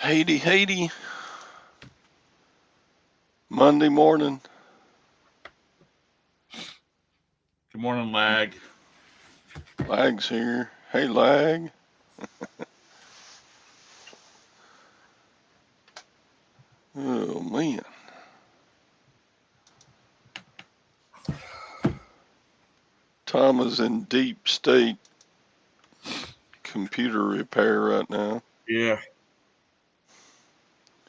Haiti, Haiti, Monday morning. Good morning, Lag. Lag's here. Hey, Lag. Oh, man. Tom is in deep state computer repair right now. Yeah,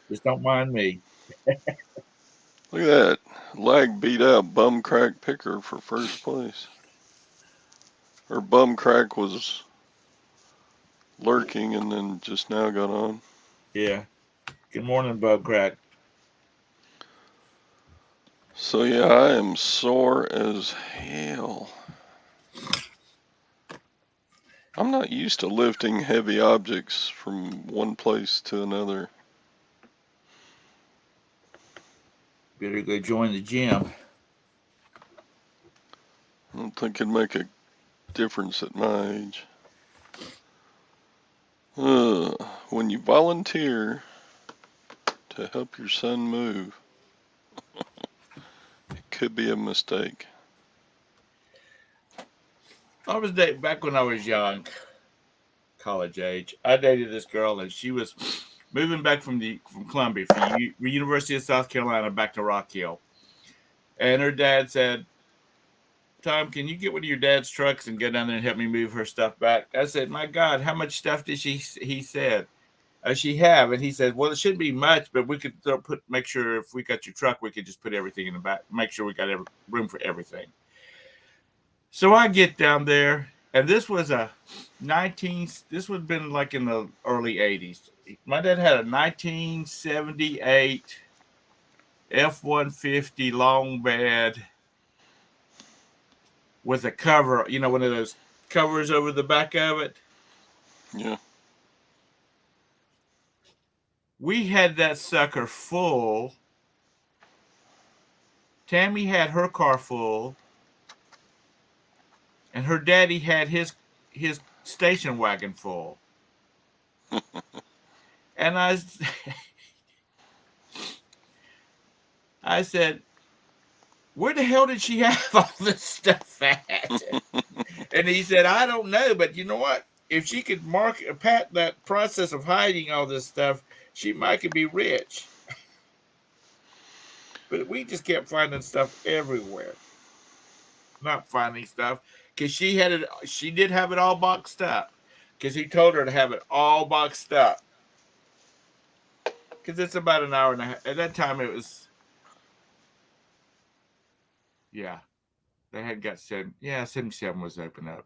just don't mind me. Look at that. Lag beat out Bum Crack Picker for first place. Or Bum Crack was lurking and then just now got on. Yeah. Good morning, Bug Crack. So, yeah, I am sore as hell. I'm not used to lifting heavy objects from one place to another. Better go join the gym. I don't think it'd make a difference at my age. When you volunteer to help your son move, it could be a mistake. I was dating back when I was young, college age. I dated this girl, and she was moving back from Columbia, from University of South Carolina, back to Rock Hill. And her dad said, "Tom, can you get one of your dad's trucks and go down there and help me move her stuff back?" I said, "My God, how much stuff did she?" He said, "She have," and he said, "Well, it shouldn't be much, but we could make sure if we got your truck, we could just put everything in the back, make sure we got room for everything." So I get down there, and this was a 19. This would have been like in the early 80s. My dad had a 1978 F-150 long bed with a cover, one of those covers over the back of it. Yeah. We had that sucker full. Tammy had her car full, and her daddy had his station wagon full. And I said, "Where the hell did she have all this stuff at?" And he said, "I don't know, but you know what? If she could pat that process of hiding all this stuff, she might could be rich." But we just kept finding stuff everywhere. Not finding stuff because she had it. She did have it all boxed up because he told her to have it all boxed up. Because it's about an hour and a half. At that time, it was, yeah, they had got 77 was open up.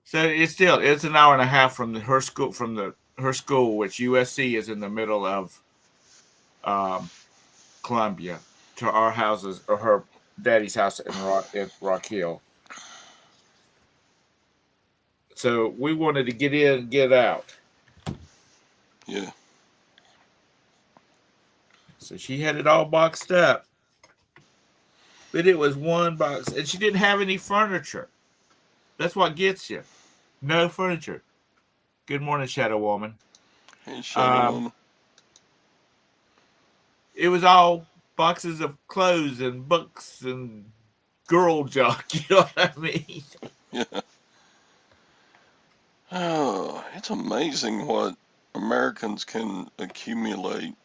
So it's an hour and a half from her school, which USC is in the middle of Columbia, to our houses, or her daddy's house in Rock Hill. So we wanted to get in and get out. Yeah. So she had it all boxed up. But it was one box, and she didn't have any furniture. That's what gets you. No furniture. Good morning, Shadow Woman. Hey, Shadow Um, Woman. it was all boxes of clothes and books and girl junk. You know what I mean? Yeah. Oh, it's amazing what Americans can accumulate.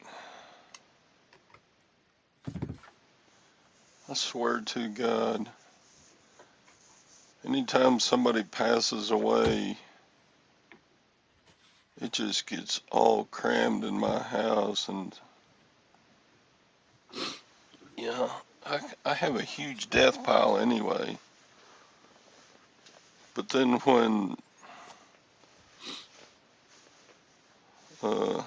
I swear to God, anytime somebody passes away, it just gets all crammed in my house. And, yeah, I have a huge death pile anyway. But then uh,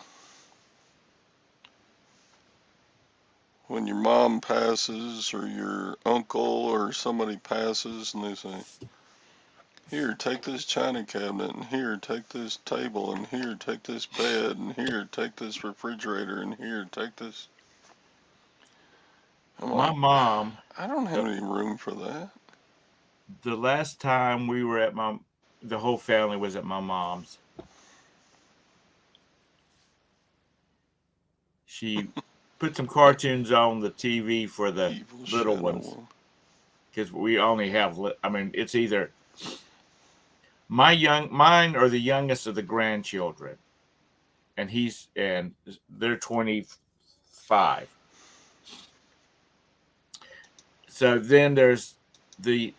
when your mom passes or your uncle or somebody passes and they say, "Here, take this china cabinet, and here, take this table, and here, take this bed, and here, take this refrigerator, and here, take this." I'm My like, mom, I don't have the, any room for that. the last time we were at the whole family was at my mom's. she put some cartoons on the TV for the Evil little Shadow ones One. because we only have. I mean, it's either mine or the youngest of the grandchildren, and they're 25. So then the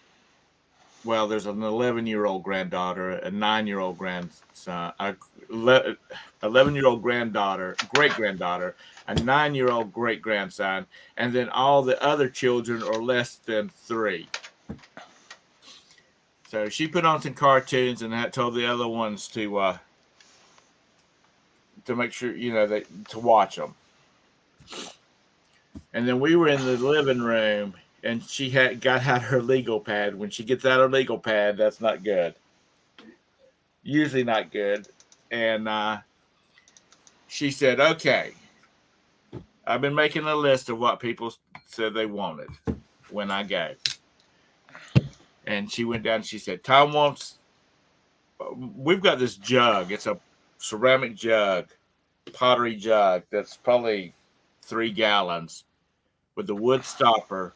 there's an 11-year-old granddaughter, a 9-year-old grandson, a 11-year-old granddaughter, great granddaughter, a 9-year-old great grandson, and then all the other children are less than 3. So she put on some cartoons and had told the other ones to make sure to watch them. And then we were in the living room, and she had got out her legal pad. When she gets out her legal pad, that's not good. Usually not good. And she said, "Okay, I've been making a list of what people said they wanted when I go." And she went down and she said, "Tom wants. We've got this jug. It's a ceramic jug, pottery jug that's probably 3 gallons with the wood stopper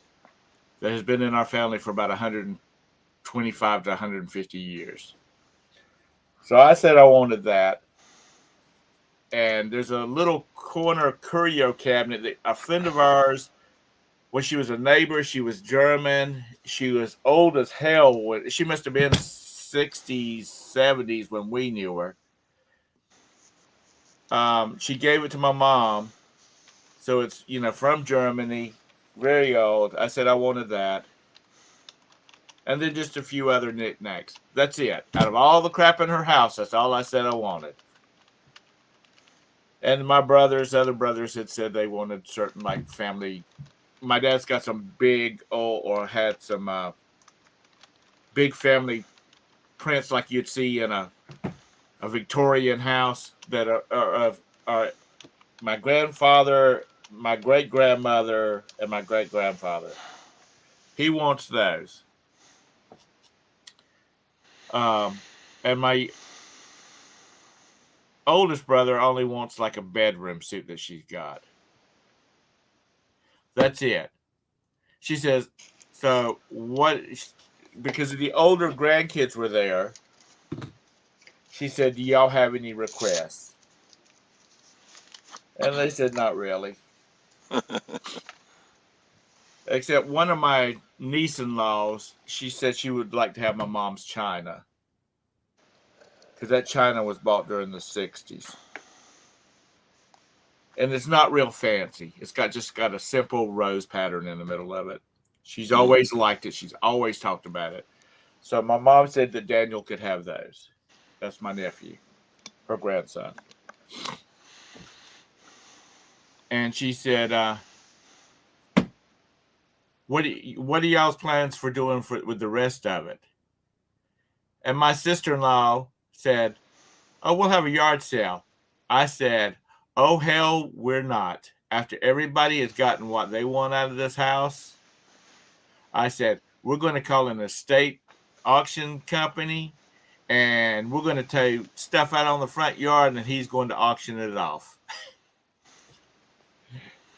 that has been in our family for about 125 to 150 years." So I said I wanted that. And there's a little corner curio cabinet that a friend of ours, when she was a neighbor, she was German. She was old as hell. She must have been 60s, 70s when we knew her. She gave it to my mom. So it's, from Germany, very old. I said I wanted that. And then just a few other knickknacks. That's it. Out of all the crap in her house, that's all I said I wanted. And my other brothers had said they wanted certain like family. My dad's got some big or had some big family prints like you'd see in a Victorian house that are my grandfather, my great grandmother, and my great grandfather. He wants those. And my oldest brother only wants like a bedroom suit that she's got. That's it. She says, so what? Because the older grandkids were there, she said, "Do y'all have any requests?" And they said, "Not really." Except one of my niece-in-laws, she said she would like to have my mom's china. Because that china was bought during the 60s. And it's not real fancy. It's just got a simple rose pattern in the middle of it. She's always liked it. She's always talked about it. So my mom said that Daniel could have those. That's my nephew, her grandson. And she said, what are y'all's plans for doing with the rest of it? And my sister-in-law said, "Oh, we'll have a yard sale." I said, "Oh, hell, we're not. After everybody has gotten what they want out of this house," I said, "we're going to call an estate auction company, and we're going to take stuff out on the front yard, and he's going to auction it off."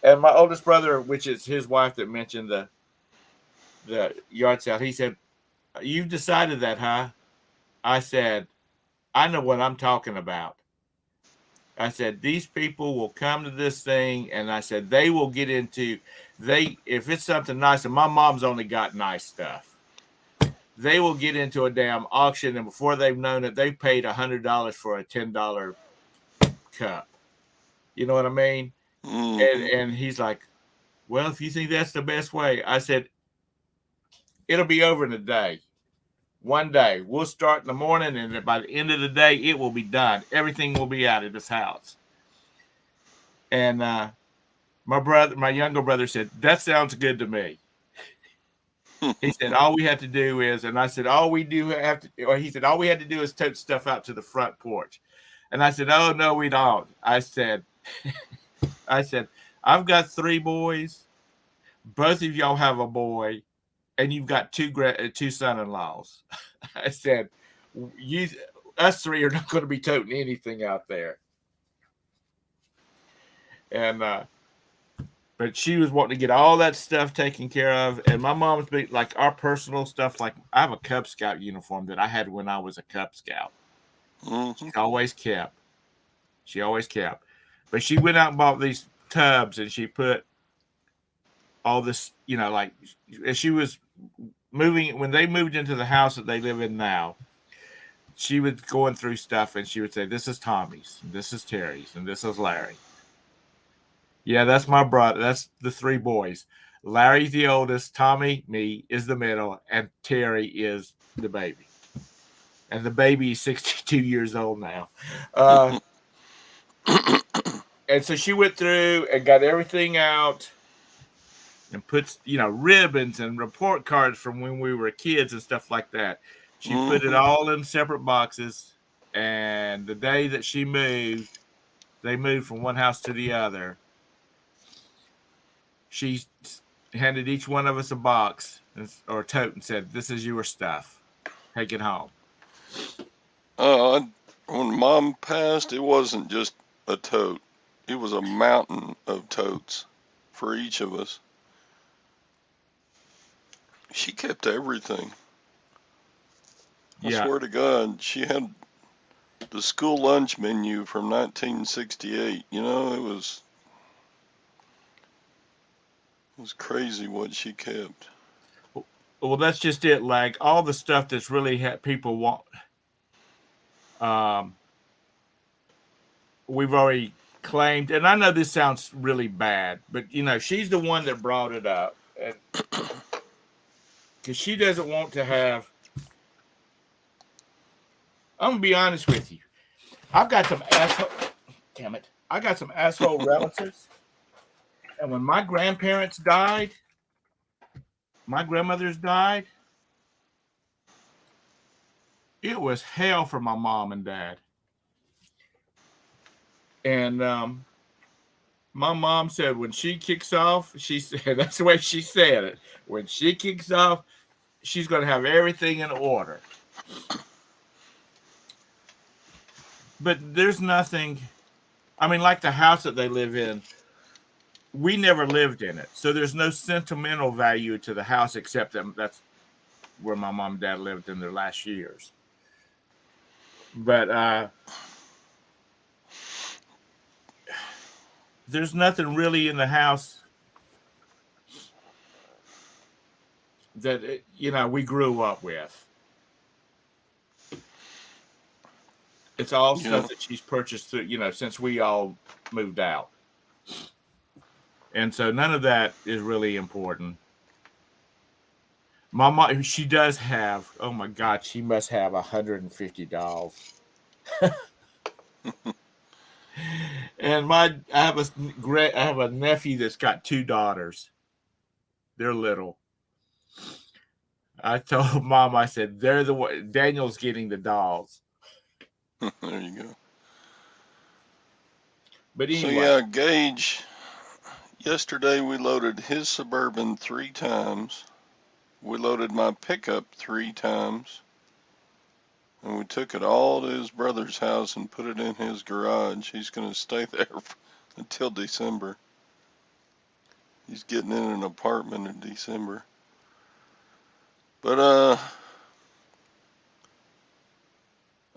And my oldest brother, which is his wife that mentioned the yard sale, he said, "You've decided that, huh?" I said, "I know what I'm talking about." I said, "These people will come to this thing," and I said, "they will get into, if it's something nice," and my mom's only got nice stuff, "they will get into a damn auction, and before they've known it, they paid $100 for a $10 cup." You know what I mean? And he's like, "Well, if you think that's the best way," I said, "it'll be over in a day. One day. We'll start in the morning, and by the end of the day, it will be done. Everything will be out of this house." And my younger brother said, "That sounds good to me." He said, "All we have to do is," and I said, "All we do have to," or he said, "All we had to do is tote stuff out to the front porch." And I said, "Oh, no, we don't." I said, "I've got 3 boys. Both of y'all have a boy, and you've got 2 son-in-laws." I said, us 3 are not going to be toting anything out there." And but she was wanting to get all that stuff taken care of. And my mom's big, like our personal stuff. Like I have a Cub Scout uniform that I had when I was a Cub Scout. Mm-hmm. She's always kept. She always kept. But she went out and bought these tubs, and she put all this, like as she was moving when they moved into the house that they live in now. She was going through stuff, and she would say, "This is Tommy's, and this is Terry's, and this is Larry." Yeah, that's my brother. That's the three boys. Larry's the oldest. Tommy, me, is the middle, and Terry is the baby. And the baby is 62 years old now. Uh, and so she went through and got everything out and puts, ribbons and report cards from when we were kids and stuff like that. She put it Mm-hmm. all in separate boxes. And the day that she moved, they moved from one house to the other. She handed each one of us a box or a tote and said, "This is your stuff. Take it home." Uh, when Mom passed, it wasn't just a tote. It was a mountain of totes for each of us. She kept everything. I Yeah. swear to God, she had the school lunch menu from 1968. It was crazy what she kept. Well, that's just it. Like all the stuff that's really people want. Um, we've already claimed, and I know this sounds really bad, but she's the one that brought it up, and because she doesn't want to have. I'm gonna be honest with you. I've got some asshole. Damn it! I got some asshole relatives, and when my grandparents died, my grandmothers died. It was hell for my mom and dad. And my mom said when she kicks off, she said that's the way she said it. When she kicks off, she's going to have everything in order. But there's nothing. I mean, like the house that they live in, we never lived in it, so there's no sentimental value to the house except that that's where my mom and dad lived in their last years. But there's nothing really in the house that we grew up with. It's all Yeah. stuff that she's purchased through, since we all moved out. And so none of that is really important. My mom, she does have, oh my God, she must have 150 dolls. And I have a nephew that's got two daughters. They're little. I told mom, I said, they're the one, Daniel's getting the dolls. There you go. But So anyway, yeah, Gage, yesterday we loaded his Suburban 3 times. We loaded my pickup 3 times. And we took it all to his brother's house and put it in his garage. He's going to stay there until December. He's getting in an apartment in December. But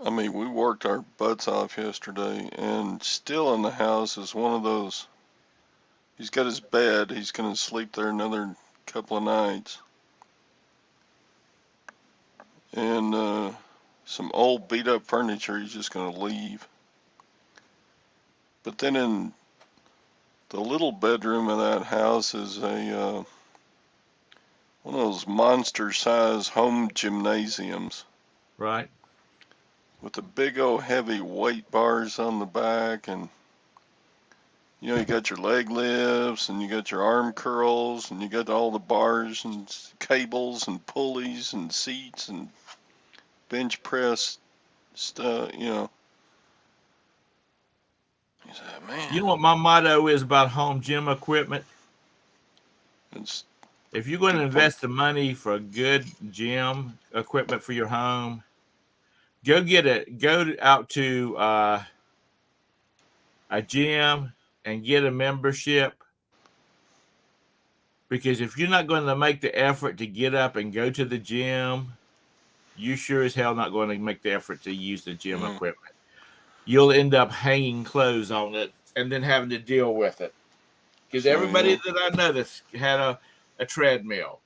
I mean, we worked our butts off yesterday, and still in the house is one of those. He's got his bed. He's going to sleep there another couple of nights. And some old beat up furniture he's just going to leave. But then in the little bedroom of that house is a one of those monster size home gymnasiums right? with the big old heavy weight bars on the back, and you got your leg lifts and you got your arm curls and you got all the bars and cables and pulleys and seats and bench press stuff. He said, You man, know what my motto is about home gym equipment? it's If you're a going to good point. invest the money for good gym equipment for your home, go out to a gym and get a membership. Because if you're not going to make the effort to get up and go to the gym, you sure as hell not going to make the effort to use the gym Mm-hmm. equipment. You'll end up hanging clothes on it and then having to deal with it. Because So everybody yeah. that I know that's had a treadmill,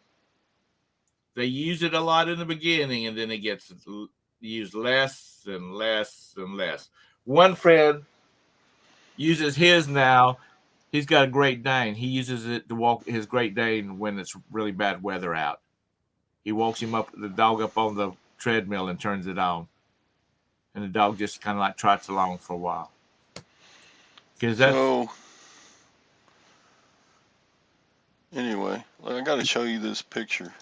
they use it a lot in the beginning and then it gets used less and less and less. One friend uses his now. He's got a Great Dane. He uses it to walk his Great Dane when it's really bad weather out. He walks the dog up on the treadmill and turns it on. And the dog just kind of like trots along for a while. Because that's So anyway, I got to show you this picture.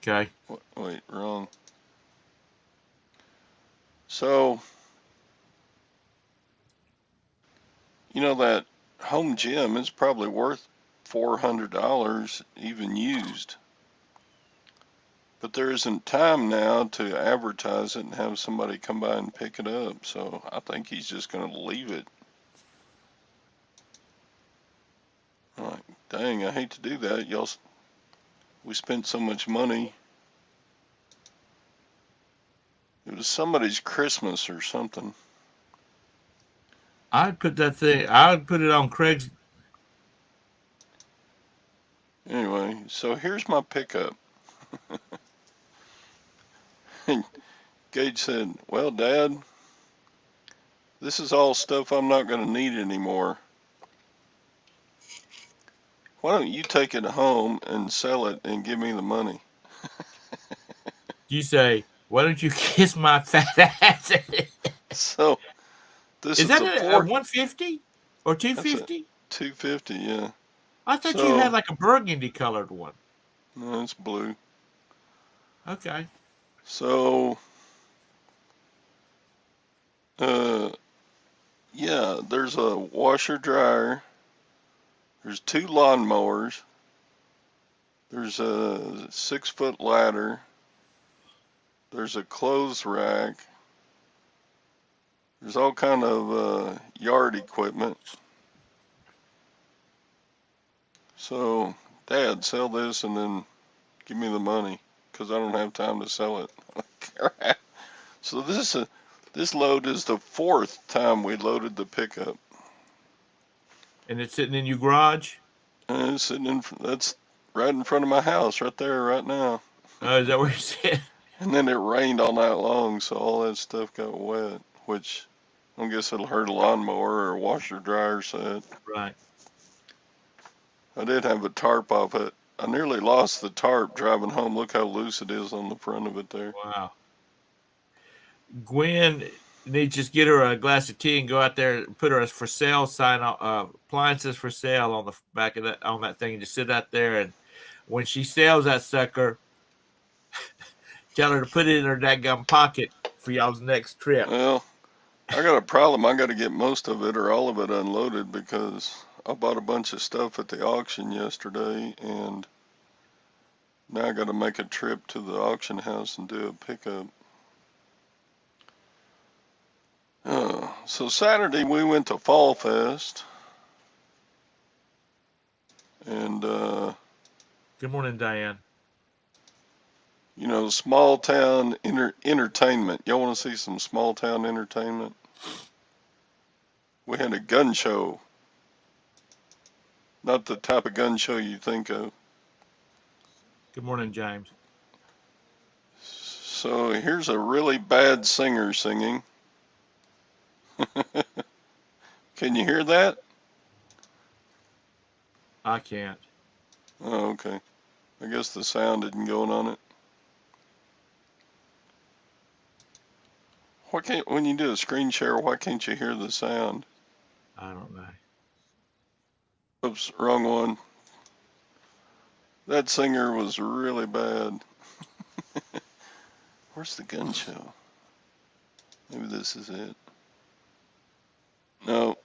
okay. Wait, wrong. So you know that home gym is probably worth $400 even used. But there isn't time now to advertise it and have somebody come by and pick it up. So I think he's just going to leave it. I'm like, dang, I hate to do that. We spent so much money. It was somebody's Christmas or something. I'd put it on Craig's. Anyway, so here's my pickup. And Gage said, well, Dad, this is all stuff I'm not going to need anymore. Why don't you take it home and sell it and give me the money? You say, why don't you kiss my fat ass? So this Is is that a a four. 150 or That's a 250? 250, yeah. I thought you had So like a burgundy colored one. no, it's blue. Okay. So uh, yeah, there's a washer dryer. There's 2 lawnmowers. There's a 6-foot ladder. There's a clothes rack. There's all kind of yard equipment. So, Dad, sell this and then give me the money, 'cause I don't have time to sell it. Crap. So this load is the 4th time we loaded the pickup, And it's sitting in your garage? and it's sitting that's right in front of my house, right there, right now. Is that where you sit? And then it rained all night long, so all that stuff got wet, which I guess it'll hurt a lawnmower or a washer dryer set. Right. I did have a tarp off it. I nearly lost the tarp driving home. Look how loose it is on the front of it there. Wow. Gwen needs to just get her a glass of tea and go out there and put her a for sale sign on appliances for sale on the back of that thing and just sit out there, and when she sells that sucker, tell her to put it in her dadgum pocket for y'all's next trip. Well, I got a problem. I got to get most of it or all of it unloaded because I bought a bunch of stuff at the auction yesterday, and now I got to make a trip to the auction house and do a pickup. So Saturday we went to Fall Fest, and Good morning, Diane. you know, small town entertainment. Y'all want to see some small town entertainment? We had a gun show. Not the type of gun show you think of. Good morning, James. So here's a really bad singer singing. Can you hear that? I can't. Oh, okay. I guess the sound isn't going on it. Why can't, when you do a screen share, why can't you hear the sound? I don't know. Oops, wrong one. That singer was really bad. Where's the gun show? Maybe this is it. No,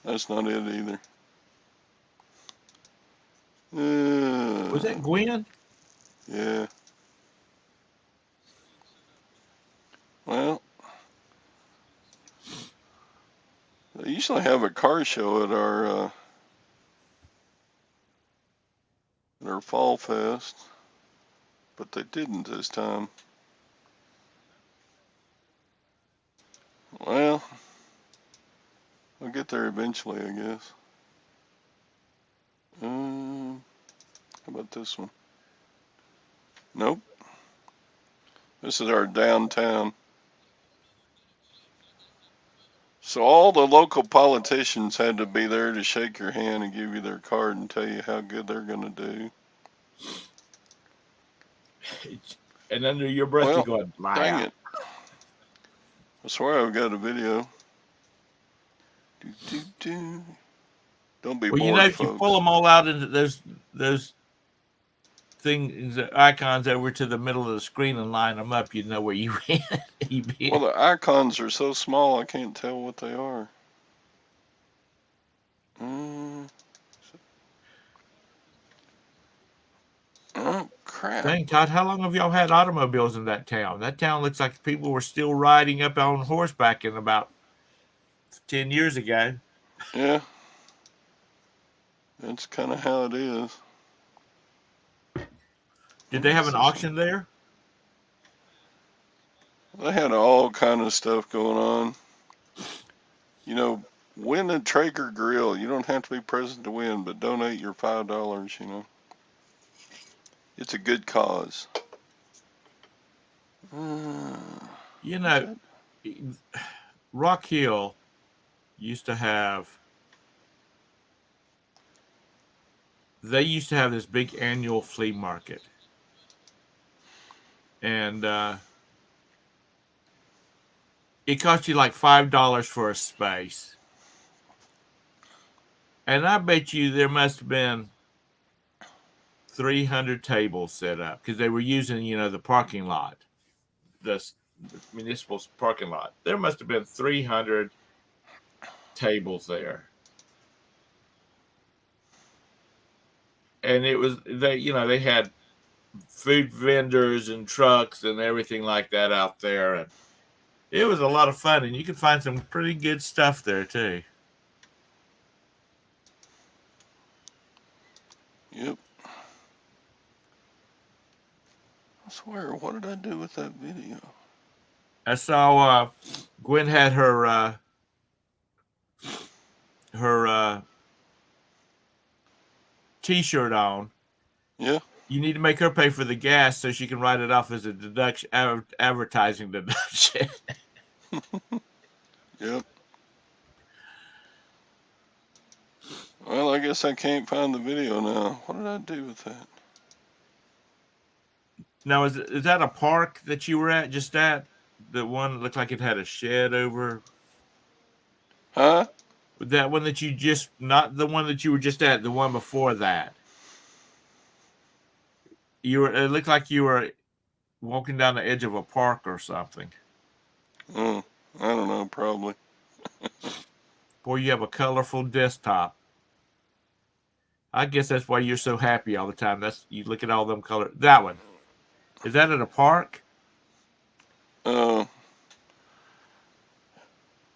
that's not it either. Was that Gwen? Yeah. Well, usually have a car show at our fall fest, but they didn't this time. Well, I'll get there eventually, I guess. How about this one? Nope. This is our downtown. So all the local politicians had to be there to shake your hand and give you their card and tell you how good they're going to do. And under your breath, Well, you're going, dang liar. it. I swear I've got a video. Don't be Well, bored, if you pull folks. them all out into those things, icons over to the middle of the screen and line them up, you know where you went. Well, the icons are so small I can't tell what they are. Oh, crap. Dang, Todd, how long have y'all had automobiles in that town? That town looks like people were still riding up on horseback in about 10 years ago. Yeah. That's kind of how it is. Did they have an auction there? They had all kind of stuff going on. You know, win a Traeger grill. You don't have to be present to win, but donate your $5, you know. It's a good cause. You know, Rock Hill used to have this big annual flea market. And it cost you like $5 for a space. And I bet you there must have been 300 tables set up because they were using, the parking lot, the municipal parking lot. There must have been 300 tables there. And it was, they had food vendors and trucks and everything like that out there. And it was a lot of fun. And you could find some pretty good stuff there too. Yep. I swear, what did I do with that video? I saw Gwen had her T-shirt on. Yeah. You need to make her pay for the gas so she can write it off as a deduction, advertising deduction. Yep. Well, I guess I can't find the video now. What did I do with that? Now, is that a park that you were at? Just at the one that looked like it had a shed over? Huh? That one that not the one that you were just at, the one before that. It looked like you were walking down the edge of a park or something. I don't know, probably. Boy, you have a colorful desktop. I guess that's why you're so happy all the time. You look at all them colors. That one. Is that at a park? Yeah,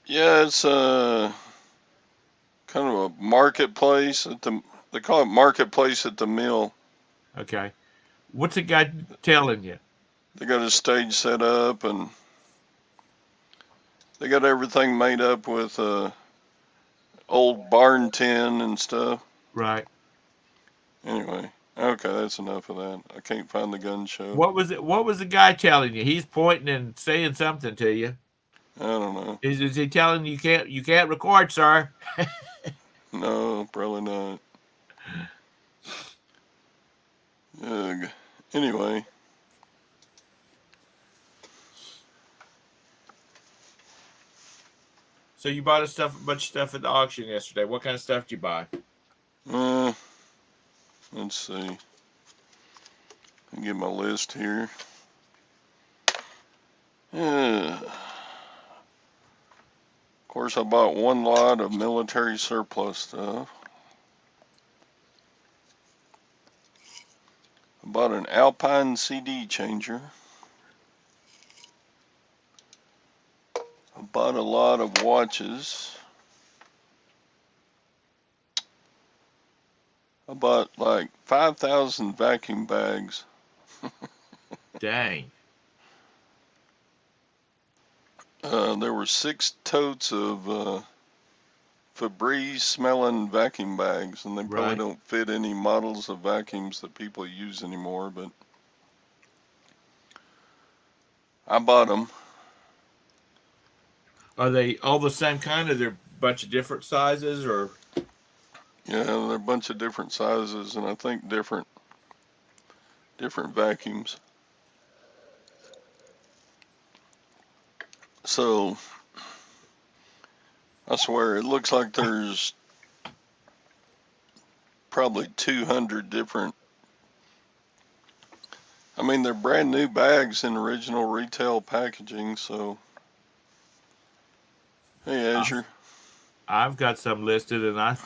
it's kind of a marketplace they call it marketplace at the mill. Okay. What's the guy telling you? They got a stage set up and they got everything made up with old barn tin and stuff. Right. Anyway, okay, that's enough of that. I can't find the gun show. What was it? What was the guy telling you? He's pointing and saying something to you. I don't know. Is he telling you can't record, sir? No, probably not. Ugh. Anyway. So you bought a bunch of stuff at the auction yesterday. What kind of stuff did you buy? Let's see. I get my list here. Of course, I bought one lot of military surplus stuff. I bought an Alpine CD changer. I bought a lot of watches. I bought like 5,000 vacuum bags. Dang. There were 6 totes of Febreze smelling vacuum bags, and they probably Right. don't fit any models of vacuums that people use anymore, but I bought them. Are they all the same kind? Are there a bunch of different sizes, or Yeah, they're a bunch of different sizes, and I think different vacuums. So I swear it looks like there's probably 200 different. I mean, they're brand new bags in original retail packaging. So hey, I've Azure, I've got some listed, and I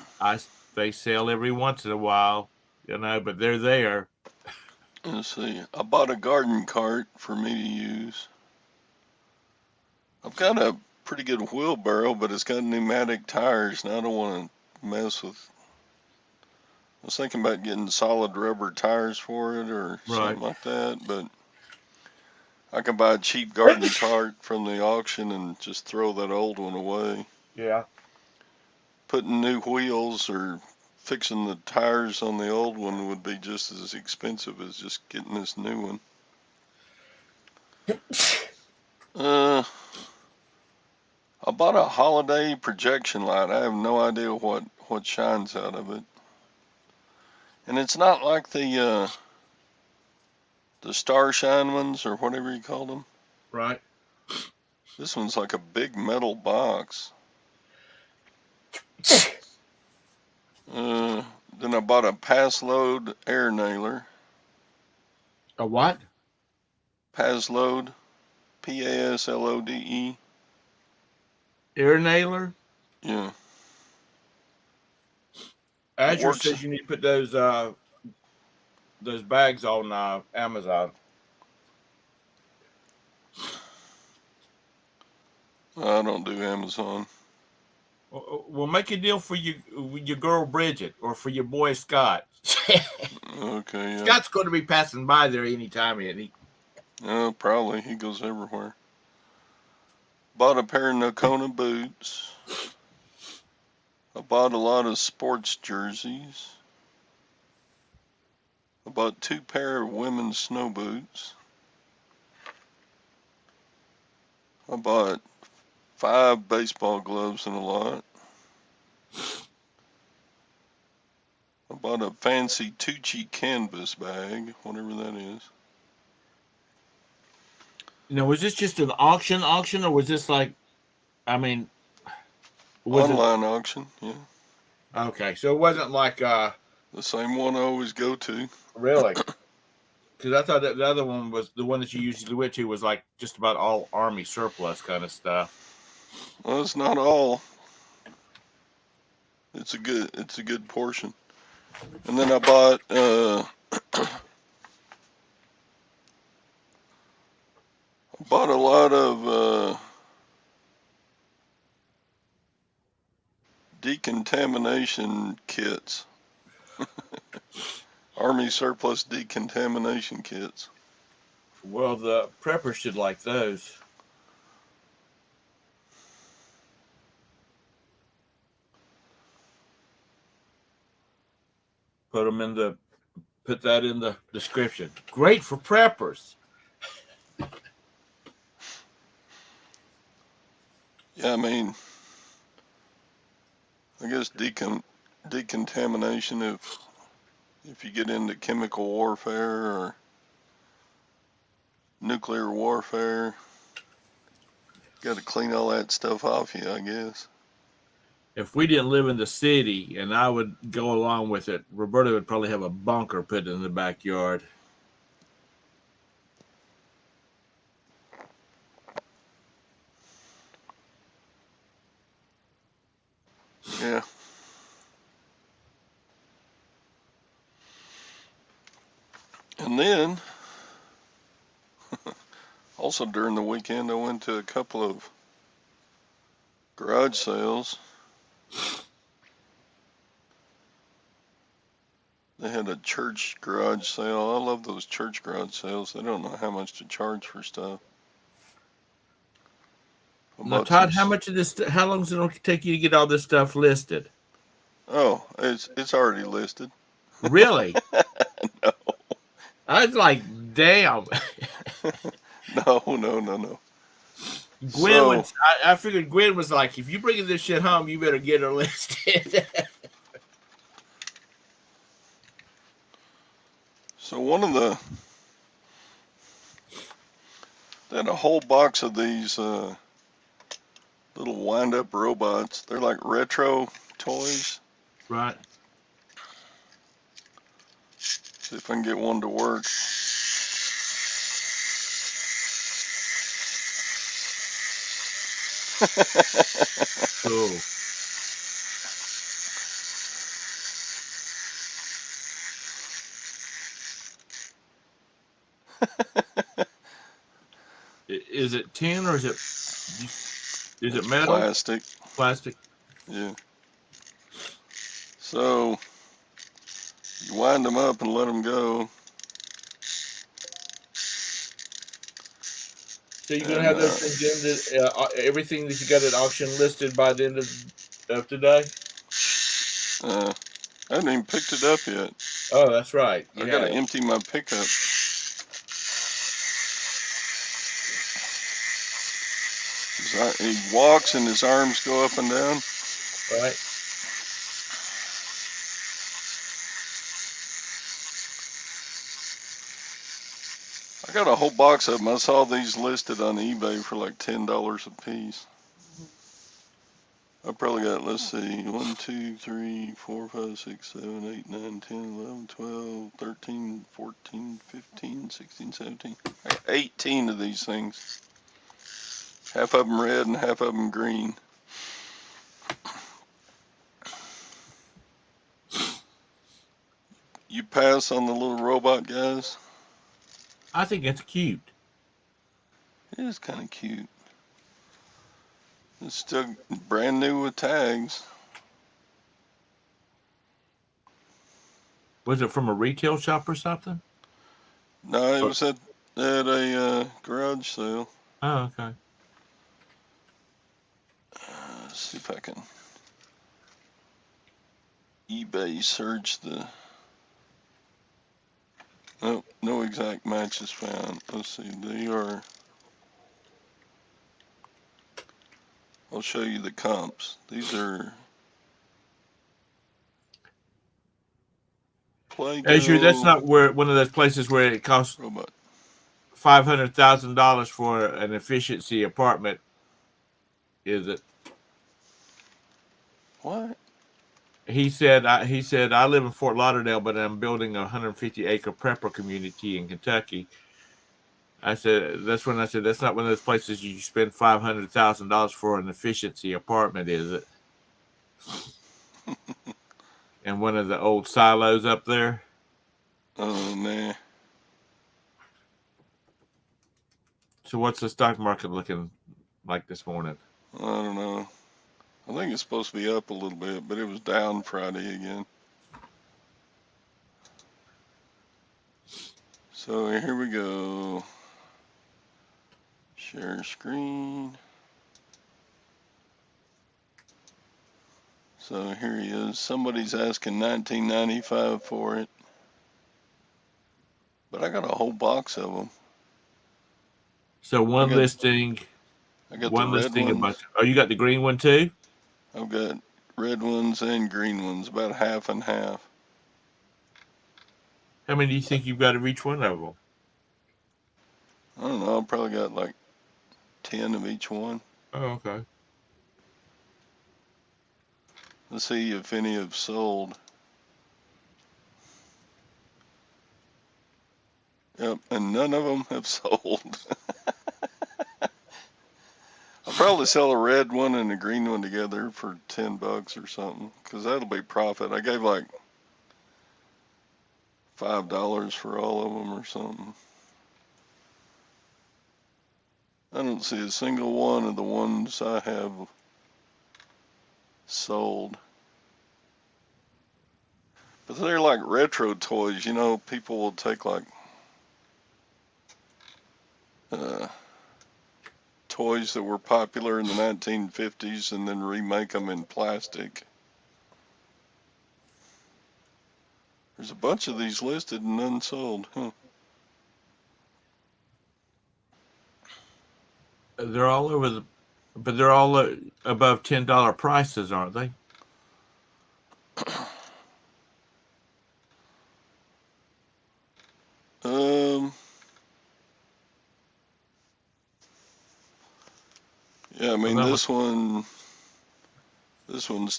they sell every once in a while, but they're there. let's see. I bought a garden cart for me to use. I've got a pretty good wheelbarrow, but it's got pneumatic tires, and I don't want to mess with. I was thinking about getting solid rubber tires for it or Right. something like that, but I can buy a cheap garden cart from the auction and just throw that old one away. Yeah. Putting new wheels or fixing the tires on the old one would be just as expensive as just getting this new one. Uh, I bought a holiday projection light. I have no idea what shines out of it, and it's not like the starshine ones or whatever you call them. Right. This one's like a big metal box. Uh, then I bought a pass load air nailer. A what? Pass load, Paslode. Air nailer. Yeah, it Azure works. says you need to put those bags on Amazon. I don't do Amazon. Well, make a deal for your girl Bridget or for your boy Scott. Okay, yeah. Scott's going to be passing by there anytime, isn't he? Probably. He goes everywhere. Bought a pair of Nakona boots. I bought a lot of sports jerseys. I bought 2 pair of women's snow boots. I bought 5 baseball gloves and a lot. I bought a fancy Tucci canvas bag, whatever that is. Was this just an auction, or was this like, I mean, was it Online auction, yeah. okay? So it wasn't like The same one I always go to. really, because I thought that the other one was the one that you usually went to was like just about all army surplus kind of stuff. Well, it's not all. It's a good portion. And then I bought bought a lot of decontamination kits. Army surplus decontamination kits. Well, the preppers should like those. Put that in the description. Great for preppers. Yeah, I mean, I guess decontamination if you get into chemical warfare or nuclear warfare, got to clean all that stuff off you, I guess. If we didn't live in the city and I would go along with it, Roberta would probably have a bunker put in the backyard. Yeah. And then, also during the weekend, I went to a couple of garage sales. had a church garage sale. I love those church garage sales. They don't know how much to charge for stuff. Now, Todd, how much of this? How long does it take you to get all this stuff listed? Oh, it's already listed. Really? No. I was like, damn. No. Gwen So, was. I figured Gwen was like, if you bringing this shit home, you better get her listed. so one of the they had a whole box of these little wind-up robots. They're like retro toys. Right. See if I can get one to work. Cool. Is it tin or is it metal? Plastic. Plastic. Yeah. So you wind them up and let them go. So you're gonna have those things in everything that you got at auction listed by the end of today. I haven't even picked it up yet. Oh, that's right. I gotta empty my pickup. He walks and his arms go up and down. Right. I got a whole box of them. I saw these listed on eBay for like $10 a piece. I probably got, let's see, 1, 2, 3, 4, 5, 6, 7, 8, 9, 10, 11, 12, 13, 14, 15, 16, 17. I got 18 of these things. Half of them red and half of them green. You pass on the little robot guys? I think it's cute. It is kind of cute. It's still brand new with tags. Was it from a retail shop or something? No, it was at a garage sale. Oh, okay. Let's see if I can eBay search the. Oh, no exact matches found. Let's see. They are. I'll show you the comps. These are Sure, that's Play-Doh not where one of those places where it costs robot. $500,000 for an efficiency apartment, is it? What? He said I live in Fort Lauderdale, but I'm building a 150-acre prepper community in Kentucky. I said that's when I said that's not one of those places you spend $500,000 for an efficiency apartment, is it? And one of the old silos up there. Oh, nah. So what's the stock market looking like this morning? I don't know. I think it's supposed to be up a little bit, but it was down Friday again. So here we go. Share screen. So here he is. Somebody's asking $19.95 for it. But I got a whole box of them. So one listing. I got one the red listing ones. about. Oh, you got the green one too? I've got red ones and green ones, about half and half. How many do you think you've got of each one of them? I don't know. I've probably got like 10 of each one. Oh, okay. Let's see if any have sold. Yep, and none of them have sold. I'll probably sell a red one and a green one together for $10 or something, because that'll be profit. I gave like $5 for all of them or something. I don't see a single one of the ones I have sold. But they're like retro toys, you know. People will take like uh, toys that were popular in the 1950s and then remake them in plastic. There's a bunch of these listed and unsold. Huh. They're all over the, but they're all above $10 prices, aren't they? Um, yeah, I mean Well, this one's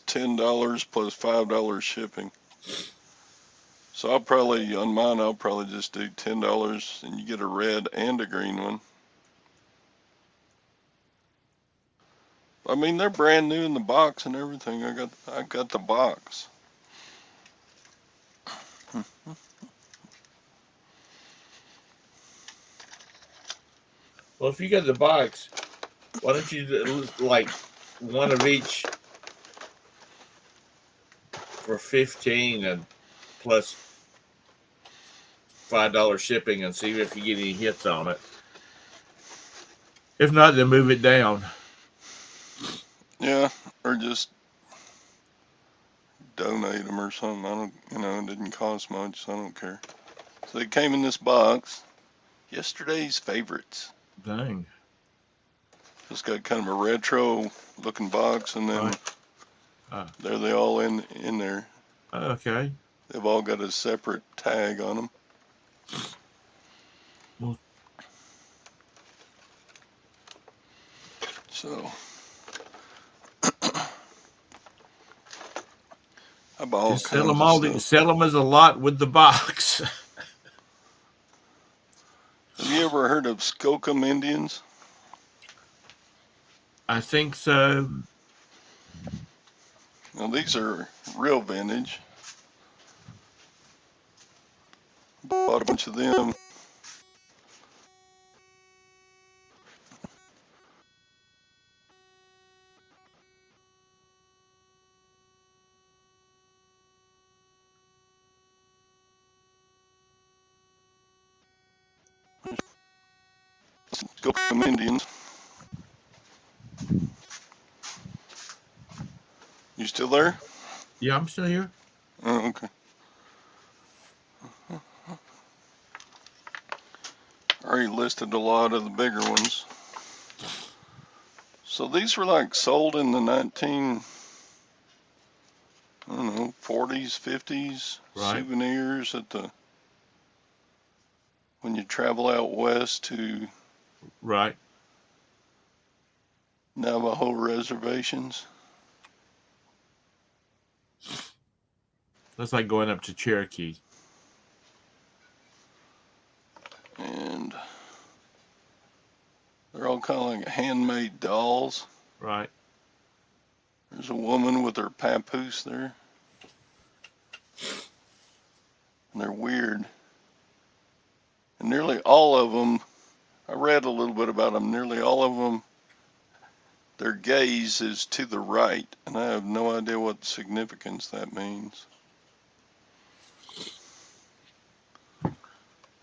$10 plus $5 shipping. So I'll probably on mine I'll probably just do $10 and you get a red and a green one. I mean they're brand new in the box and everything. I got the box. Well, if you got the box, why don't you like one of each for 15 and plus $5 shipping and see if you get any hits on it. If not, then move it down. Yeah, or just donate them or something. I don't, it didn't cost much, so I don't care. So they came in this box. Yesterday's favorites. Dang. It's got kind of a retro looking box, and then right. there they all in there. Okay. They've all got a separate tag on them. Well, so I bought all just sell kinds them of all. stuff. Sell them as a lot with the box. Have you ever heard of Skookum Indians? I think so. Now these are real vintage. Bought a bunch of them. Skookum Indians. You still there? Yeah, I'm still here. Oh, okay. I already listed a lot of the bigger ones. So these were like sold in the 40s, 50s, Right. souvenirs when you travel out west to Right. Navajo reservations. That's like going up to Cherokee. And they're all kind of like handmade dolls. Right. There's a woman with her papoose there. And they're weird. And nearly all of them, I read a little bit about them, nearly all of them, their gaze is to the right. And I have no idea what significance that means.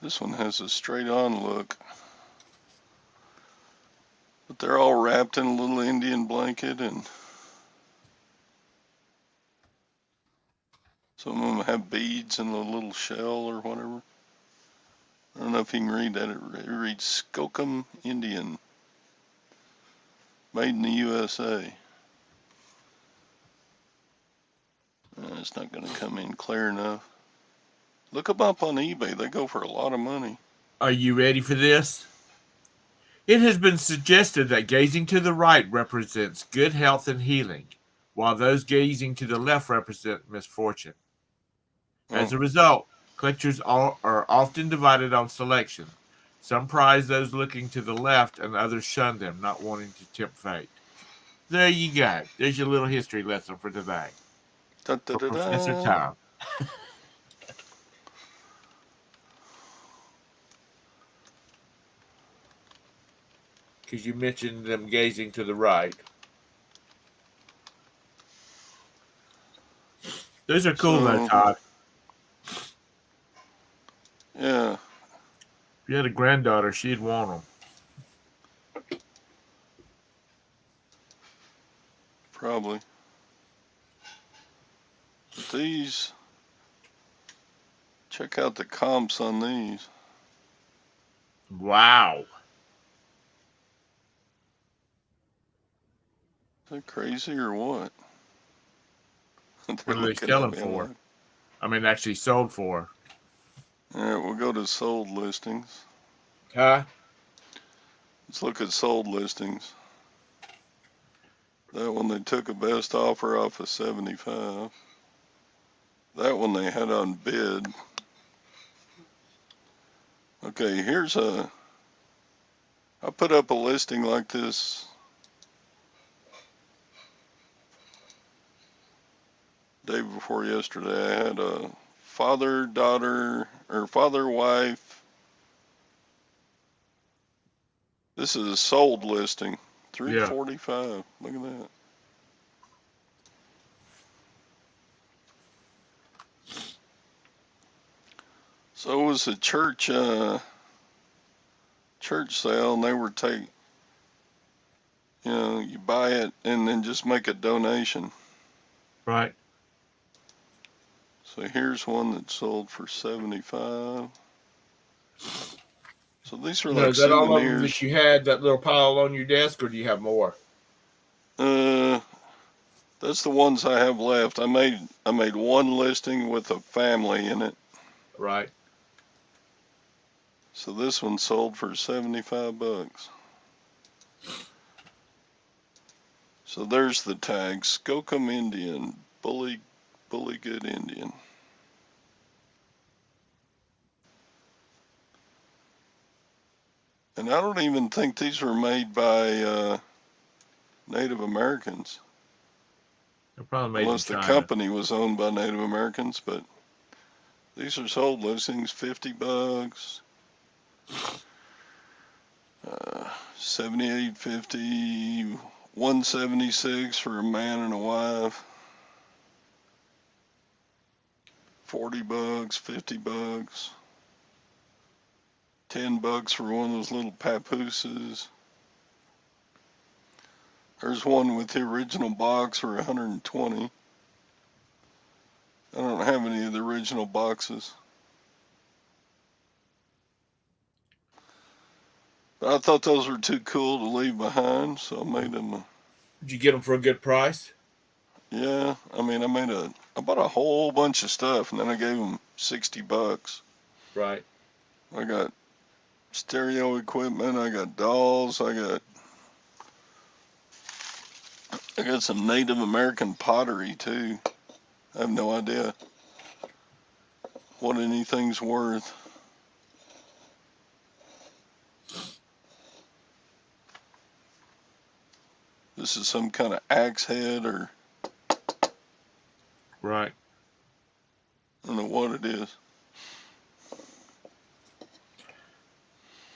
This one has a straight on look. But they're all wrapped in a little Indian blanket, and some of them have beads in a little shell or whatever. I don't know if you can read that. It reads Skookum Indian. Made in the USA. It's not going to come in clear enough. Look them up on eBay. They go for a lot of money. Are you ready for this? It has been suggested that gazing to the right represents good health and healing, while those gazing to the left represent misfortune. As a result, collectors are often divided on selection. Some prize those looking to the left, and others shun them, not wanting to tempt fate. There you go. There's your little history lesson for today. Da, da, da, Professor da. Tom. Because you mentioned them gazing to the right. Those are cool, though, Todd. Yeah, If you had a granddaughter, she'd want them. probably. But these, check out the comps on these. Is Wow. that crazy or what? What They're are they looking at selling me for? like. I mean, actually sold for. All right, we'll go to sold listings. Huh? Let's look at sold listings. That one they took a best offer off of 75. That one they had on bid. Okay, I put up a listing like this day before yesterday. I had a father, daughter, or father, wife. This is a sold listing. Yeah. 345. Look at that. So it was a church sale, and they were you buy it and then just make a donation. Right. So here's one that sold for 75. So these are Now, like is that all of them that souvenirs. you had, that little pile on your desk, or do you have more? Uh, that's the ones I have left. I made one listing with a family in it. Right. So this one sold for 75 bucks. So there's the tag, Skookum Indian, bully good Indian. And I don't even think these were made by Native Americans, They're probably made in unless the China. company was owned by Native Americans. But these are sold listings, 50 bucks, 78.50, 176 for a man and a wife, 40 bucks, 50 bucks, 10 bucks for one of those little papooses. There's one with the original box for 120. I don't have any of the original boxes. But I thought those were too cool to leave behind, so I made them. Did you get them for a good price? Yeah, I mean, I bought a whole bunch of stuff, and then I gave them 60 bucks. Right. I got stereo equipment, I got dolls, I got some Native American pottery too. I have no idea what anything's worth. This is some kind of axe head, or Right. I don't know what it is.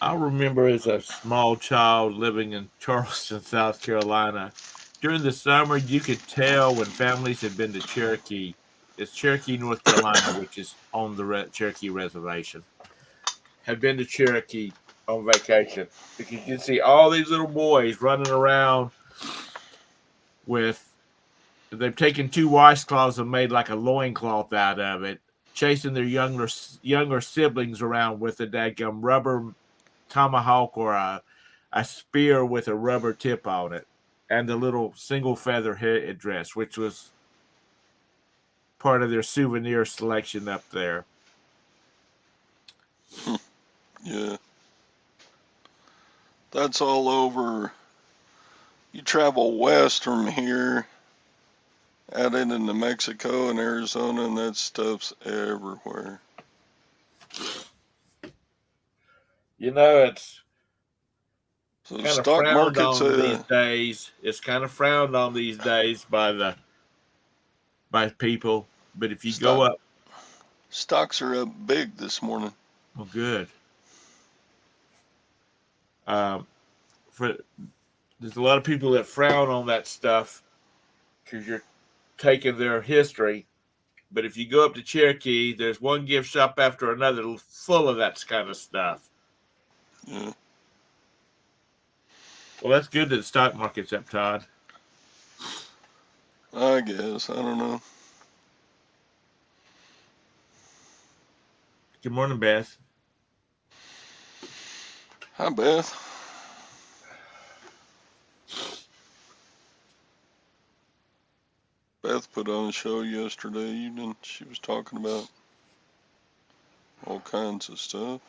I remember as a small child living in Charleston, South Carolina. During the summer, you could tell when families had been to Cherokee. It's Cherokee, North Carolina, which is on the Cherokee reservation. Had been to Cherokee on vacation because you see all these little boys running around with. They've taken two washcloths and made like a loincloth out of it, chasing their younger siblings around with a daggum rubber tomahawk or a spear with a rubber tip on it, and the little single feather headdress, which was part of their souvenir selection up there. Yeah, that's all over. You travel west from here, out into New Mexico and Arizona, and that stuff's everywhere. You know, it's So kind of stock frowned market's on these days. It's kind of frowned on these days by people. But if you go stock up, stocks are up big this morning. well, good. Um, for There's a lot of people that frown on that stuff because you're taking their history But if you go up to Cherokee, there's one gift shop after another full of that kind of stuff. Yeah. Well, that's good that the stock market's up, Todd. I guess. I don't know. Good morning, Beth. Hi, Beth. Beth put on a show yesterday evening. She was talking about all kinds of stuff.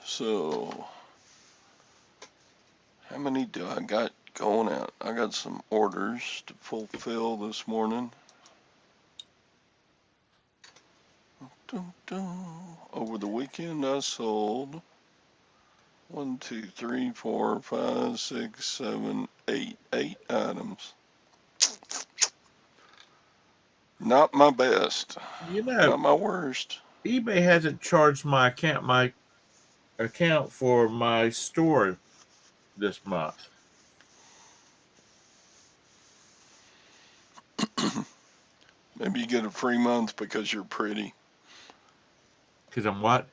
So, how many do I got going out? I got some orders to fulfill this morning. Dun, dun. Over the weekend, I sold 1, 2, 3, 4, 5, 6, 7, 8 items. Not my best. You know, Not my worst. eBay hasn't charged my account for my store this month. Maybe you get a free month because you're pretty. Because I'm what?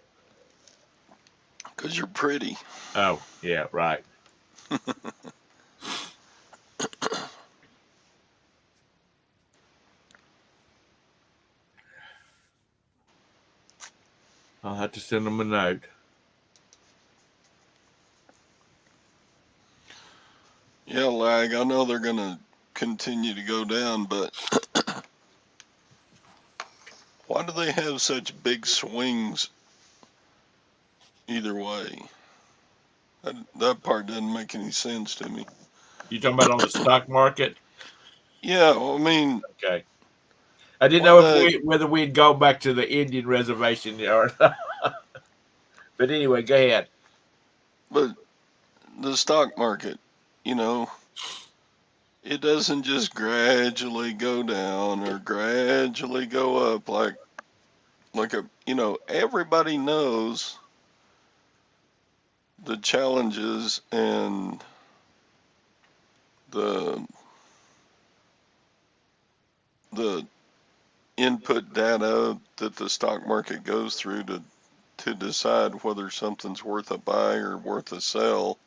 Because you're pretty. Oh, yeah, right. I'll have to send them a note. Yeah, lag. I know they're going to continue to go down, but why do they have such big swings either way? That part doesn't make any sense to me. You talking about on the stock market? Yeah, well, I mean, Okay. I didn't why know the, whether we'd go back to the Indian reservation or not. But anyway, go ahead. but the stock market, you know, it doesn't just gradually go down or gradually go up like everybody knows the challenges and the the input data that the stock market goes through to decide whether something's worth a buy or worth a sell.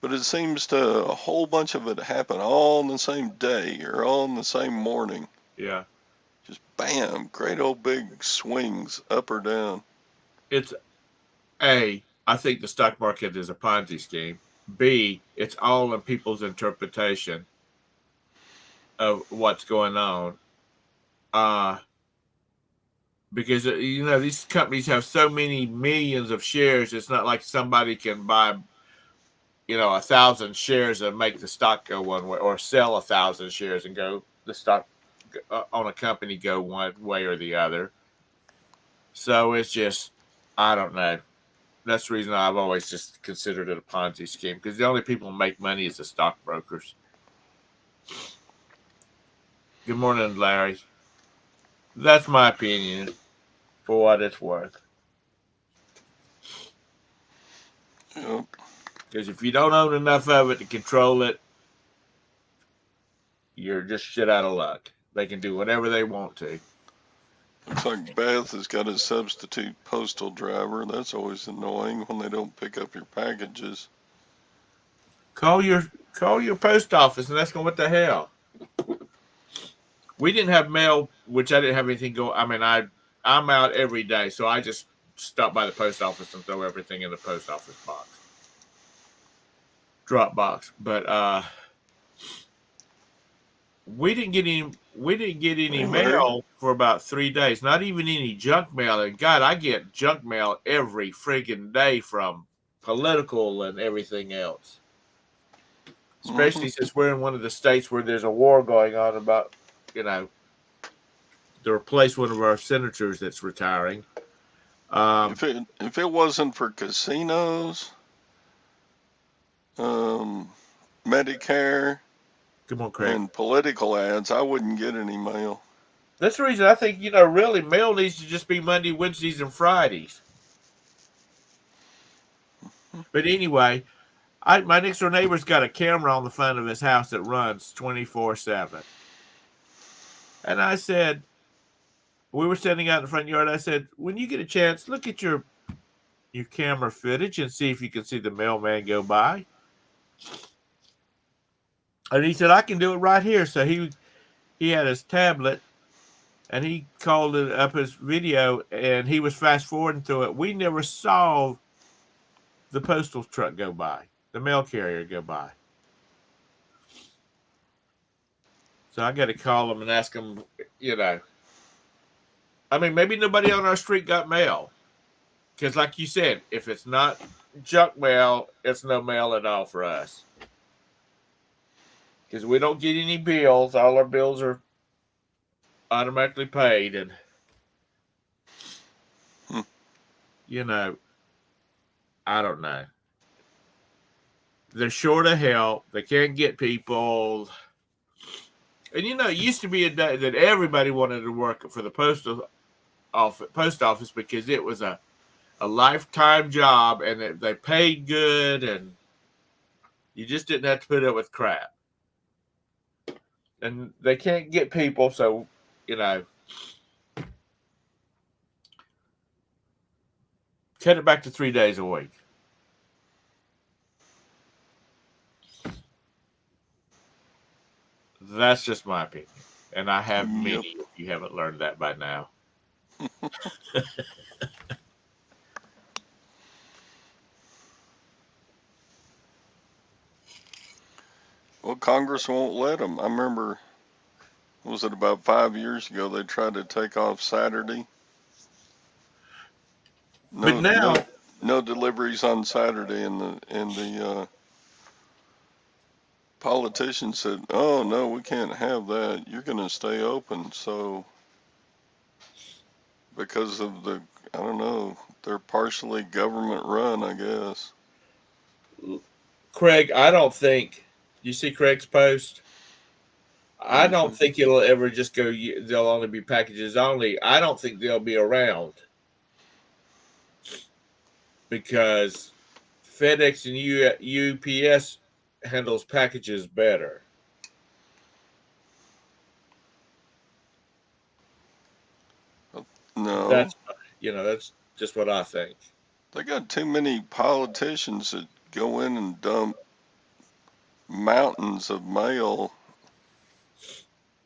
But it seems to a whole bunch of it happen all on the same day or all in the same morning. Yeah. Just bam, great old big swings up or down. It's A, I think the stock market is a Ponzi scheme. B, it's all in people's interpretation of what's going on. Because these companies have so many millions of shares. It's not like somebody can buy 1,000 shares and make the stock go one way, or sell 1,000 shares and go the stock on a company go one way or the other. So it's just, I don't know. That's the reason I've always just considered it a Ponzi scheme, because the only people who make money is the stockbrokers. Good morning, Larry. That's my opinion, for what it's worth. Yep. Because if you don't own enough of it to control it, you're just shit out of luck. They can do whatever they want to. Looks like Beth has got a substitute postal driver. That's always annoying when they don't pick up your packages. Call your post office and ask them what the hell. We didn't have mail, which I didn't have anything go. I mean, I'm out every day, so I just stop by the post office and throw everything in the post office box, drop box. But we didn't get any Hey, Larry. mail for about 3 days. Not even any junk mail. And God, I get junk mail every friggin' day from political and everything else. Especially since we're in one of the states where there's a war going on about, to replace one of our senators that's retiring. If it wasn't for casinos, Medicare, Come on, Craig. and political ads, I wouldn't get any mail. That's the reason I think, really mail needs to just be Monday, Wednesdays, and Fridays. But anyway, My next door neighbor's got a camera on the front of his house that runs 24/7. And I said, we were standing out in the front yard. I said, when you get a chance, look at your camera footage and see if you can see the mailman go by. And he said, I can do it right here. So he had his tablet and he called it up his video and he was fast forwarding through it. We never saw the postal truck go by, the mail carrier go by. So I got to call him and ask him, I mean, maybe nobody on our street got mail. Because like you said, if it's not junk mail, it's no mail at all for us. Because we don't get any bills. All our bills are automatically paid. And, I don't know. They're short of help. They can't get people. And, it used to be a day that everybody wanted to work for the post office because it was a lifetime job and they paid good and you just didn't have to put up with crap. And they can't get people, so, cut it back to 3 days a week. That's just my opinion. And I have many, if you haven't learned that by now. Well, Congress won't let them. I remember, was it about 5 years ago, they tried to take off Saturday. But now, no deliveries on Saturday, and the politicians said, "Oh no, we can't have that. You're going to stay open." So, because of I don't know, they're partially government run, I guess. Craig, I don't think. You see Craig's post? I don't think it'll ever just go. They'll only be packages only. I don't think they'll be around because FedEx and UPS handles packages better. No, that's just what I think. They got too many politicians that go in and dump mountains of mail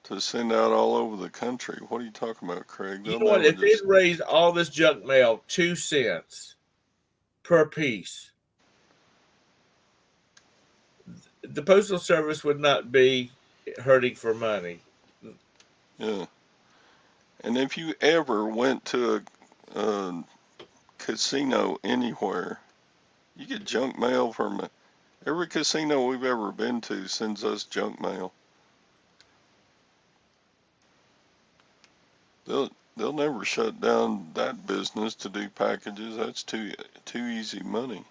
to send out all over the country. What are you talking about, Craig? You know what? If they'd raised all this junk mail 2 cents per piece, the Postal Service would not be hurting for money. Yeah. And if you ever went to a casino anywhere, you get junk mail from every casino we've ever been to sends us junk mail. They'll never shut down that business to do packages. That's too easy money.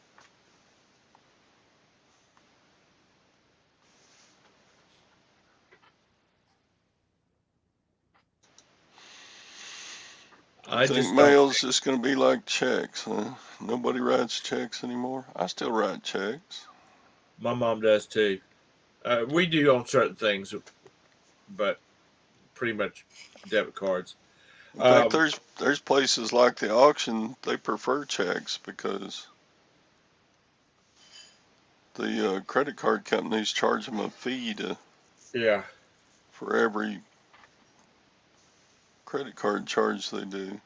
I think mail's just going to be like checks. Huh? Nobody writes checks anymore. I still write checks. My mom does too. We do on certain things, but pretty much debit cards. In fact, there's places like the auction, they prefer checks because the credit card companies charge them a fee for every credit card charge they do.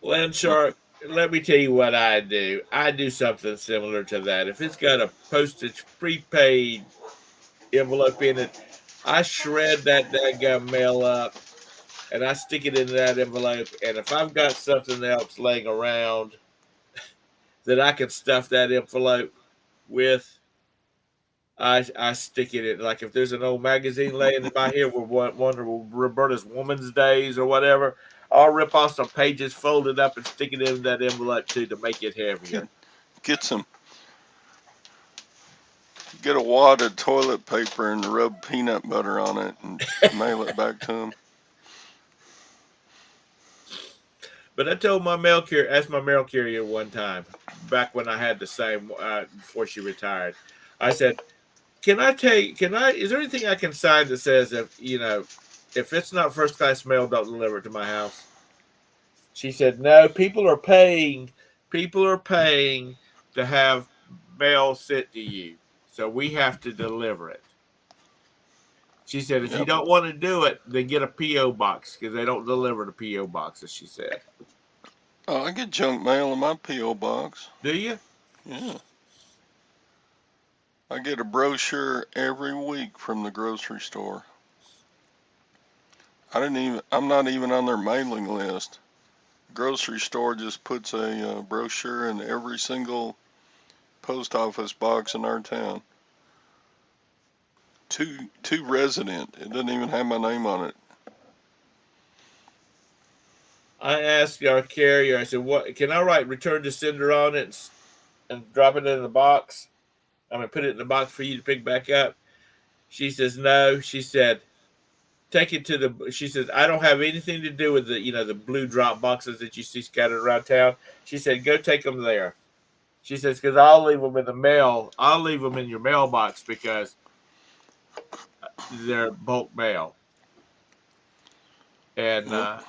Land Shark, let me tell you what I do. I do something similar to that. If it's got a postage prepaid envelope in it, I shred that daggum mail up and I stick it in that envelope. And if I've got something else laying around that I can stuff that envelope with, I stick it in. Like if there's an old magazine laying by here with one of Roberta's Woman's Days or whatever, I'll rip off some pages, fold it up, and stick it in that envelope too to make it heavier. Get a wad of toilet paper and rub peanut butter on it and mail it back to them. But I told my mail carrier, asked my mail carrier one time, back when I had the same before she retired. I said, is there anything I can sign that says if it's not first class mail, don't deliver it to my house? She said, no, people are paying to have mail sent to you. So we have to deliver it. She said, if you Yep. don't want to do it, then get a P.O. box because they don't deliver to P.O. boxes, she said. Oh, I get junk mail in my P.O. box. Do you? Yeah. I get a brochure every week from the grocery store. I'm not even on their mailing list. Grocery store just puts a brochure in every single post office box in our town. To resident. It doesn't even have my name on it. I asked our carrier, I said, what can I write return to sender on it and drop it in the box? I'm going to put it in the box for you to pick back up. She says, no. She said, take it to she says, I don't have anything to do with the blue drop boxes that you see scattered around town. She said, go take them there. She says, because I'll leave them in the mail. I'll leave them in your mailbox because they're bulk mail. And Yep.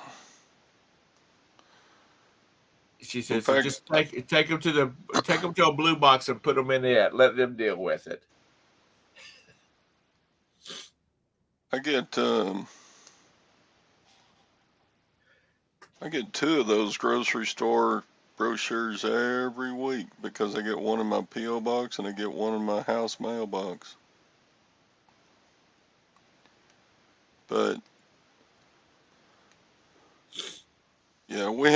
she In says, so fact, just take them to a blue box and put them in it. Let them deal with it. I get two of those grocery store brochures every week because I get one in my P.O. box and I get one in my house mailbox. But yeah, we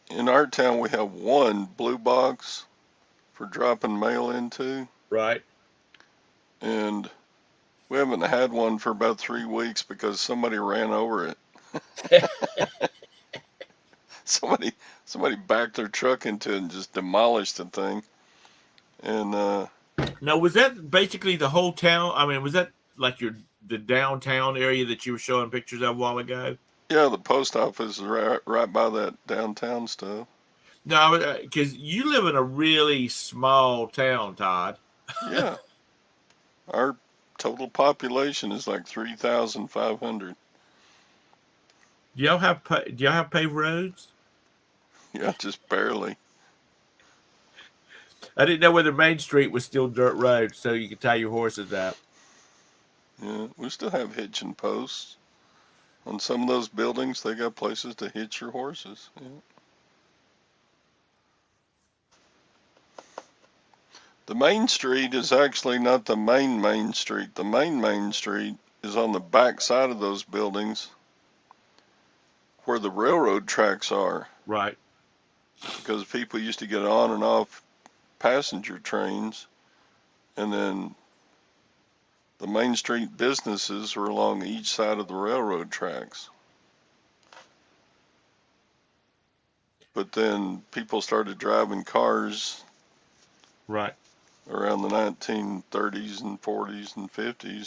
in our town we have one blue box for dropping mail into, Right. and we haven't had one for about 3 weeks because somebody ran over it. Somebody backed their truck into it and just demolished the thing. And Now, was that basically the whole town? I mean, was that like the downtown area that you were showing pictures of a while ago? yeah, the post office is right by that downtown stuff. No, because you live in a really small town, Todd. Yeah, our total population is like 3,500. Do y'all have paved roads? Yeah, just barely. I didn't know whether Main Street was still dirt road, so you could tie your horses out. Yeah, we still have hitching posts. On some of those buildings, they got places to hitch your horses. Yeah. The main street is actually not the main street. The main street is on the back side of those buildings where the railroad tracks are. Right. Because people used to get on and off passenger trains, and then the main street businesses were along each side of the railroad tracks. But then people started driving cars Right. around the 1930s and 40s and 50s,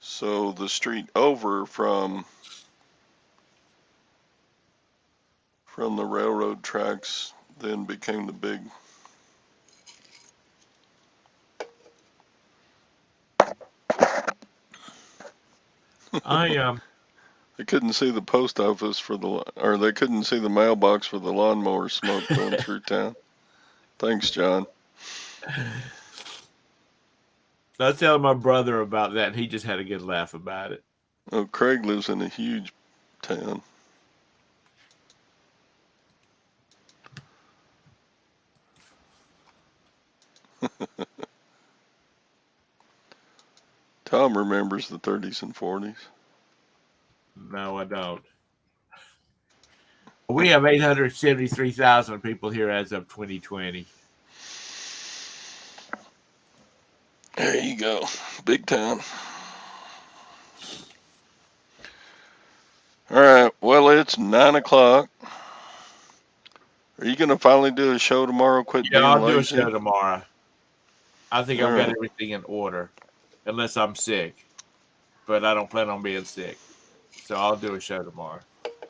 so the street over from the railroad tracks then became the big. I They couldn't see the post office or they couldn't see the mailbox for the lawnmower smoke going through town. Thanks, John. I was telling my brother about that, and he just had a good laugh about it. Oh, Craig lives in a huge town. Tom remembers the 30s and 40s. No, I don't. We have 873,000 people here as of 2020. There you go. Big town. All right. Well, it's 9 o'clock. Are you going to finally do a show tomorrow? Quit Yeah, being I'll do a lazy? show tomorrow. I think All I've got right. everything in order, unless I'm sick. But I don't plan on being sick. So I'll do a show tomorrow.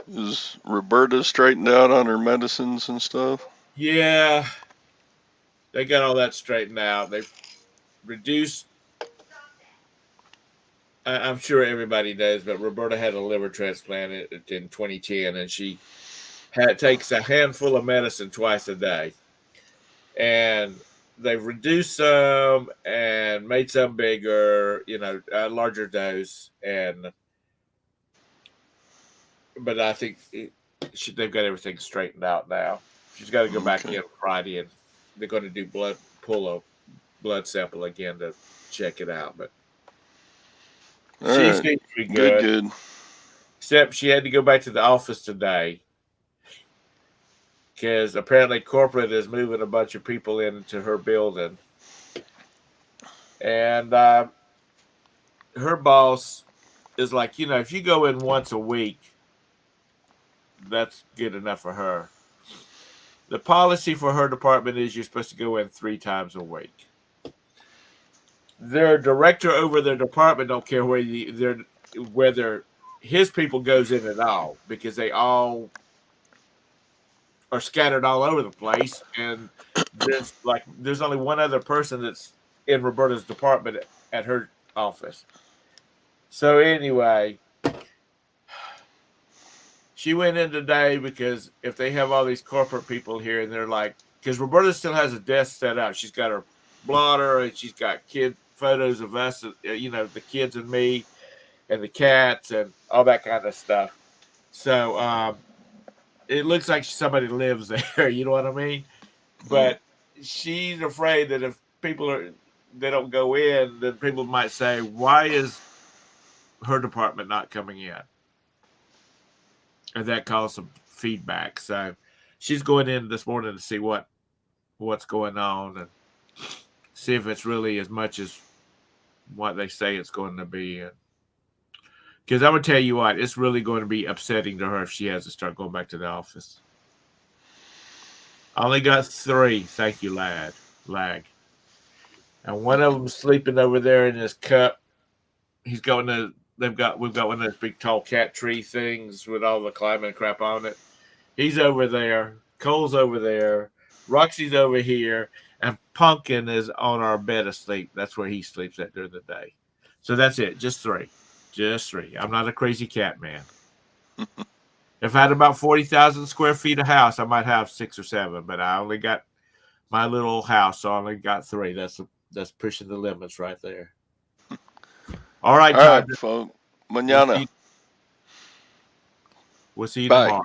Is Roberta straightened out on her medicines and stuff? Yeah, they got all that straightened out. They've reduced. I'm sure everybody knows, but Roberta had a liver transplant in 2010, and she takes a handful of medicine twice a day, and they've reduced some and made some bigger, a larger dose, and but I think they've got everything straightened out now. She's got to go back Okay. in Friday, and they're going to pull a blood sample again to check it out. But All she right. seems to be Good, good, good. except she had to go back to the office today because apparently corporate is moving a bunch of people into her building, and her boss is like, if you go in once a week, that's good enough for her. The policy for her department is you're supposed to go in 3 times a week. Their director over their department don't care whether his people goes in at all because they all are scattered all over the place, and there's only one other person that's in Roberta's department at her office. So anyway, she went in today because if they have all these corporate people here and they're like, because Roberta still has a desk set up. She's got her blotter and she's got kid photos of us, the kids and me and the cats and all that kind of stuff. So it looks like somebody lives there. You know what I mean? Mm. But she's afraid that if they don't go in, then people might say, why is her department not coming in? And that caused some feedback. So she's going in this morning to see what's going on and see if it's really as much as what they say it's going to be. Because I'm gonna tell you what, it's really going to be upsetting to her if she has to start going back to the office. I only got 3, thank you, lag, and one of them sleeping over there in his cup. He's going to. We've got one of those big tall cat tree things with all the climbing crap on it. He's over there. Cole's over there. Roxy's over here. And Pumpkin is on our bed asleep. That's where he sleeps at during the day. So that's it. Just 3. Just 3. I'm not a crazy cat man. If I had about 40,000 square feet of house, I might have 6 or 7. But I only got my little house, so I only got 3. That's pushing the limits right there. All right, All Todd. right, folks. We'll Mañana. see. We'll see you Bye. tomorrow.